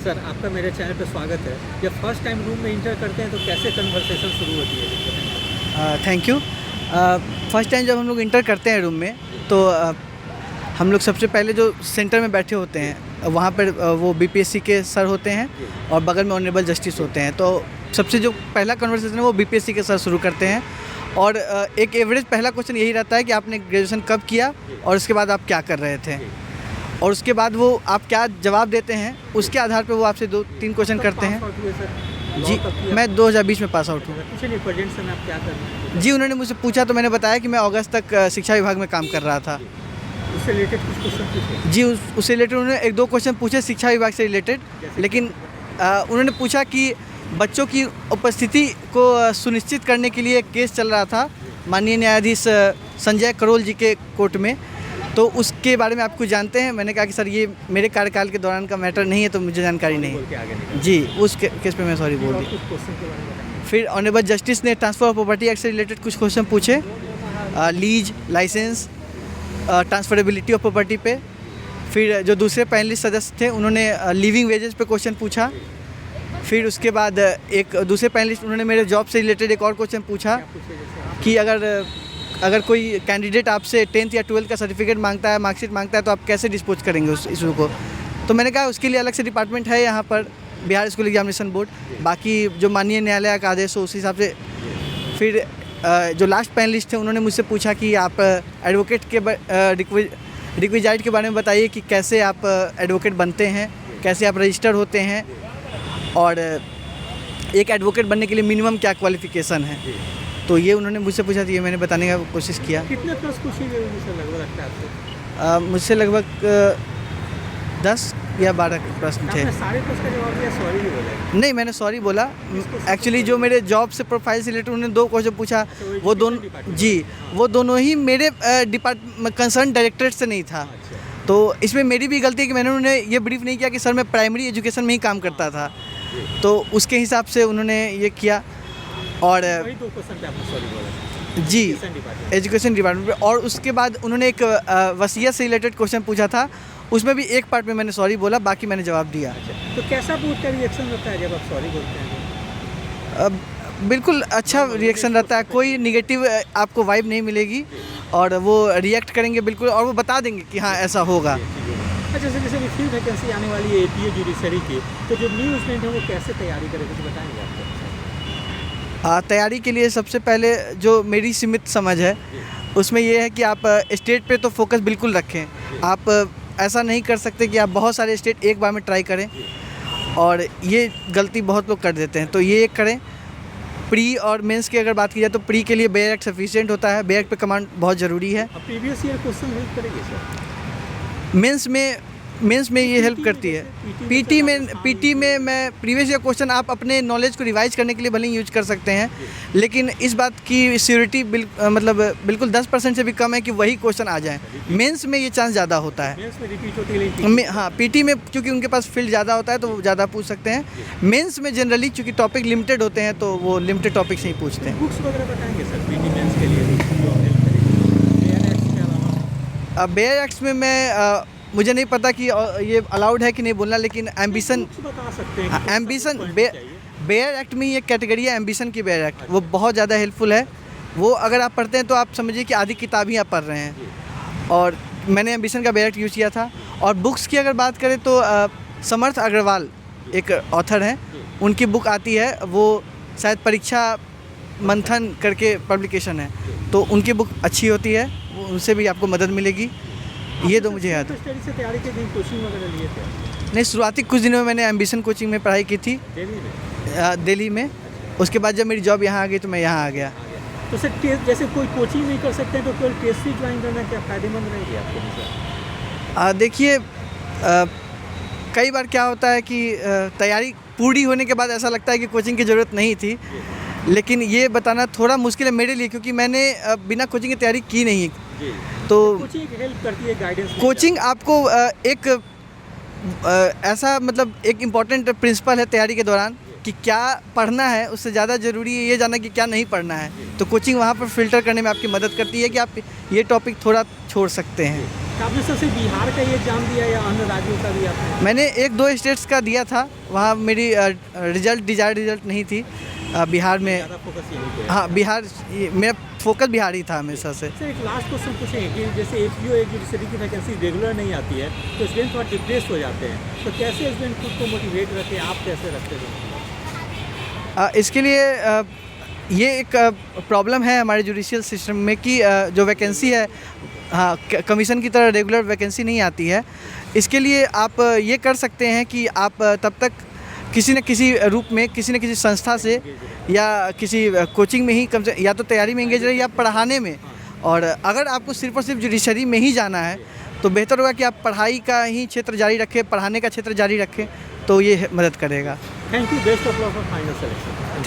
Sir, आपका मेरे channel पे स्वागत है। जब फर्स्ट टाइम रूम में इंटर करते हैं तो कैसे कन्वर्सेशन शुरू होती है? Thank you. फर्स्ट टाइम जब हम लोग इंटर करते हैं रूम में तो हम लोग सबसे पहले जो सेंटर में बैठे होते हैं वहाँ पर वो बीपीएससी के सर होते हैं और बगल में ऑनरेबल जस्टिस होते हैं। तो सबसे जो पहला कन्वर्सेशन है वो बीपीएससी के सर शुरू करते हैं और एक एवरेज पहला क्वेश्चन यही रहता है कि आपने ग्रेजुएशन कब किया और उसके बाद आप क्या कर रहे थे, और उसके बाद वो आप क्या जवाब देते हैं उसके आधार पर वो आपसे 2-3 क्वेश्चन करते हैं। जी, मैं 2020 में पास आउट हूँ। प्रेजेंट समय आप क्या कर रहे हैं? जी, उन्होंने मुझसे पूछा तो मैंने बताया कि मैं अगस्त तक शिक्षा विभाग में काम कर रहा था। उससे रिलेटेड कुछ क्वेश्चन पूछे? जी, उससे रिलेटेड उन्होंने 1-2 क्वेश्चन पूछे शिक्षा विभाग से रिलेटेड, लेकिन उन्होंने पूछा कि बच्चों की उपस्थिति को सुनिश्चित करने के लिए एक केस चल रहा था माननीय न्यायाधीश संजय करोल जी के कोर्ट में, तो उसके बारे में आप कुछ जानते हैं? मैंने कहा कि सर ये मेरे कार्यकाल के दौरान का मैटर नहीं है तो मुझे जानकारी नहीं। जी, उस केस पे मैं सॉरी बोल दी। फिर ऑनरेबल जस्टिस ने ट्रांसफ़र ऑफ प्रॉपर्टी एक्ट से रिलेटेड कुछ क्वेश्चन पूछे, lease, licence, transferability of property पे। फिर जो दूसरे पैनलिस्ट सदस्य थे उन्होंने लिविंग वेजेस पे क्वेश्चन पूछा। फिर उसके बाद एक दूसरे पैनलिस्ट उन्होंने मेरे जॉब से रिलेटेड एक और क्वेश्चन पूछा कि अगर कोई कैंडिडेट आपसे 10th या 12th का सर्टिफिकेट मांगता है, मार्कशीट मांगता है, तो आप कैसे डिस्पोज करेंगे उस इशू को। तो मैंने कहा उसके लिए अलग से डिपार्टमेंट है यहाँ पर, बिहार स्कूल एग्जामिनेशन बोर्ड, बाकी जो माननीय न्यायालय का आदेश हो उस हिसाब से। फिर जो लास्ट पैनलिस्ट थे उन्होंने मुझसे पूछा कि आप एडवोकेट के रिक्विजाइट के बारे में बताइए कि कैसे आप एडवोकेट बनते हैं, कैसे आप रजिस्टर होते हैं, और एक एडवोकेट बनने के लिए मिनिमम क्या क्वालिफ़िकेशन है। तो ये उन्होंने मुझसे पूछा, तो ये मैंने बताने का कोशिश किया। कितने प्रश्न पूछे गए मुझसे लगभग लगता है आपको? मुझसे लगभग 10 या 12 प्रश्न थे। आपने सारे प्रश्न का जवाब दिया, सॉरी भी बोला? नहीं, मैंने सॉरी बोला। एक्चुअली जो मेरे जॉब से प्रोफाइल से रिलेटेड उन्होंने 2 क्वेश्चन पूछा, वो दोनों ही मेरे कंसर्न डायरेक्टरेट से नहीं था। तो इसमें मेरी भी गलती है कि मैंने उन्हें ये ब्रीफ नहीं किया कि सर मैं प्राइमरी एजुकेशन में ही काम करता था, तो उसके हिसाब से उन्होंने ये किया। और वही 2 क्वेश्चन पे आपने सॉरी बोला? जी, एजुकेशन डिपार्टमेंट पे। और उसके बाद उन्होंने एक वसीयत से रिलेटेड क्वेश्चन पूछा था, उसमें भी एक पार्ट में मैंने सॉरी बोला, बाकी मैंने जवाब दिया। तो कैसा बोर्ड का रिएक्शन रहता है जब आप सॉरी बोलते हैं? बिल्कुल अच्छा रिएक्शन रहता है, कोई निगेटिव आपको वाइब नहीं मिलेगी, और वो रिएक्ट करेंगे बिल्कुल, और वो बता देंगे कि हाँ ऐसा होगा। अच्छा, जैसे भी फिर वैकेंसी आने वाली है एपीए जुडिशरी की, तो जो न्यू स्टूडेंट है वो कैसे तैयारी करें, कुछ बताएंगे आपको? तैयारी के लिए सबसे पहले जो मेरी सीमित समझ है उसमें ये है कि आप स्टेट पे तो फोकस बिल्कुल रखें। आप ऐसा नहीं कर सकते कि आप बहुत सारे स्टेट एक बार में ट्राई करें, और ये गलती बहुत लोग कर देते हैं, तो ये एक करें। प्री और मेंस की अगर बात की जाए तो प्री के लिए बेयर एक्ट सफिशिएंट होता है, बेयर एक्ट पे कमांड बहुत ज़रूरी है। प्रीवियस ईयर क्वेश्चन हेल्प करेंगे सर? मेंस में ये हेल्प करती है। पीटी में मैं प्रीवियस ईयर क्वेश्चन आप अपने नॉलेज को रिवाइज करने के लिए भले ही यूज कर सकते हैं, लेकिन इस बात की श्योरिटी मतलब बिल्कुल 10% से भी कम है कि वही क्वेश्चन आ जाए। मेंस में ये चांस ज़्यादा होता है। मेंस में रिपीट होती है? हाँ, पीटी में क्योंकि उनके पास फील्ड ज़्यादा होता है तो वो ज़्यादा पूछ सकते हैं। मेंस में जनरली चूँकि टॉपिक लिमिटेड होते हैं तो वो लिमिटेड टॉपिक से ही पूछते हैं। बुक्स वगैरह बताएंगे सर पीटी मेंस के लिए जो हेल्प करेंगे बेयर एक्ट्स के अलावा? बेयर एक्ट्स में मैं मुझे नहीं पता कि ये अलाउड है कि नहीं बोलना, लेकिन एम्बिशन बता सकते हैं। एम्बिशन बेयर एक्ट में ही एक कैटेगरी है एम्बिशन की बेयर एक्ट, वो बहुत ज़्यादा हेल्पफुल है। वो अगर आप पढ़ते हैं तो आप समझिए कि आधी किताब ही आप पढ़ रहे हैं, और मैंने एम्बिशन का बेयर एक्ट यूज़ किया था। और बुक्स की अगर बात करें तो समर्थ अग्रवाल एक ऑथर हैं, उनकी बुक आती है, वो शायद परीक्षा मंथन करके पब्लिकेशन है, तो उनकी बुक अच्छी होती है, उनसे भी आपको मदद मिलेगी। ये तो मुझे याद है। स्टडी से तैयारी के दिन कोचिंग वगैरह लिए थे? नहीं, शुरुआती कुछ दिनों में मैंने एम्बिशन कोचिंग में पढ़ाई की थी दिल्ली में। उसके बाद जब मेरी जॉब यहाँ आ गई तो मैं यहाँ आ गया। तो सर टेस्ट जैसे कोई कोचिंग नहीं कर सकते तो केवल टेस्ट ही ज्वाइन करना क्या फ़ायदेमंद रहेगी आपको? देखिए, कई बार क्या होता है कि तैयारी पूरी होने के बाद ऐसा लगता है कि कोचिंग की ज़रूरत नहीं थी, लेकिन ये बताना थोड़ा मुश्किल है मेरे लिए, क्योंकि मैंने बिना कोचिंग की तैयारी की नहीं। तो कोचिंग हेल्प करती है, गाइडेंस। कोचिंग आपको एक ऐसा मतलब एक इम्पॉर्टेंट प्रिंसिपल है तैयारी के दौरान कि क्या पढ़ना है, उससे ज़्यादा ज़रूरी है ये जानना कि क्या नहीं पढ़ना है। तो कोचिंग वहाँ पर फ़िल्टर करने में आपकी मदद करती है कि आप ये टॉपिक थोड़ा छोड़ सकते हैं। तो आपने सबसे बिहार का ये एग्जाम दिया या अन्य राज्यों का भी आपने? मैंने 1-2 स्टेट्स का दिया था, वहाँ मेरी डिजायर्ड रिजल्ट नहीं थी। बिहार में, ज़्यादा फोकस यहीं पे है। हाँ बिहार, मेरा फोकस बिहार ही था हमेशा से। सर एक लास्ट क्वेश्चन पूछेंगे कि जैसे एपीओ एक जुडिशरी की वैकेंसी रेगुलर नहीं आती है तो स्टूडेंट थोड़ा डिप्रेस हो जाते हैं, तो कैसे स्टूडेंट खुद को मोटिवेट रखें, आप कैसे रखते हैं? इसके लिए ये एक प्रॉब्लम है हमारे जुडिशियल सिस्टम में कि जो वैकेंसी है, हाँ कमीशन की तरह रेगुलर वैकेंसी नहीं आती है। इसके लिए आप ये कर सकते हैं कि आप तब तक किसी न किसी रूप में, किसी न किसी संस्था से या किसी कोचिंग में ही कम से या तो तैयारी में एंगेज रहे या पढ़ाने में। और अगर आपको सिर्फ और सिर्फ जुडिशरी में ही जाना है तो बेहतर होगा कि आप पढ़ाई का ही क्षेत्र जारी रखें, पढ़ाने का क्षेत्र जारी रखें, तो ये मदद करेगा। Thank you, best of luck for final selection.